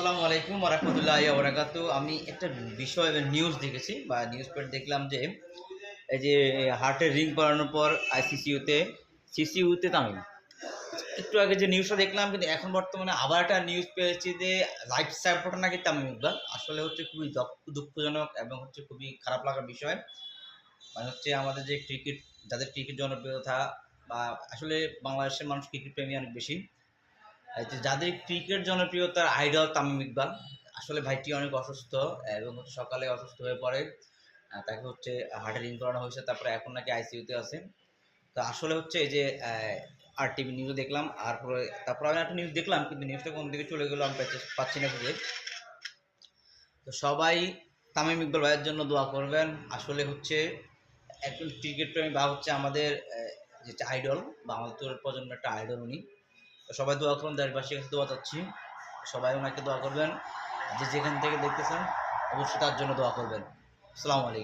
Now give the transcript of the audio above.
আসসালামু আলাইকুম ওয়া রাহমাতুল্লাহি ওয়া বারাকাতুহু। আমি একটা বিষয় নিউজ দেখেছি বা নিউজ পেপার দেখলাম যে এই যে হার্টের রিং পরানোর পর সিসিইউতে তামিম। একটু আগে যে নিউজটা দেখলাম, কিন্তু এখন বর্তমানে আবার একটা নিউজ পেয়েছি যে লাইফ সাপোর্টার নাকি তামিম ইকবাল। আসলে হচ্ছে খুবই দুঃখজনক এবং হচ্ছে খুবই খারাপ লাগার বিষয়। মানে হচ্ছে আমাদের যে যাদের ক্রিকেট জনপ্রিয়তা বা আসলে বাংলাদেশের মানুষ ক্রিকেট প্রেমী অনেক বেশি। এই যে যাদের ক্রিকেট জনপ্রিয়তার আইডল তামিম ইকবাল, আসলে ভাইটি অনেক অসুস্থ এবং হচ্ছে সকালে অসুস্থ হয়ে পড়ে। তাকে হচ্ছে হার্টের রিং করানো হয়েছে, তারপরে এখন নাকি আইসিইউতে আছে। তো আসলে হচ্ছে এই যে আর টিভি নিউজে দেখলাম, আর তারপরে আমি একটা নিউজ দেখলাম, কিন্তু নিউজটা কোন দিকে চলে গেলো আমি পাচ্ছি না খুঁজে। তো সবাই তামিম ইকবাল ভাইয়ের জন্য দোয়া করবেন। আসলে হচ্ছে একজন ক্রিকেট প্রেমী বা হচ্ছে আমাদের যেটা আইডল বা আমাদের প্রজন্মের একটা আইডল উনি। তো সবাই দোয়া করুন, দেশবাসীর কাছে দোয়া চাচ্ছি, সবাই ওনাকে দোয়া করবেন। যে যেখান থেকে দেখতেছেন অবশ্যই তার জন্য দোয়া করবেন। আসসালামু আলাইকুম।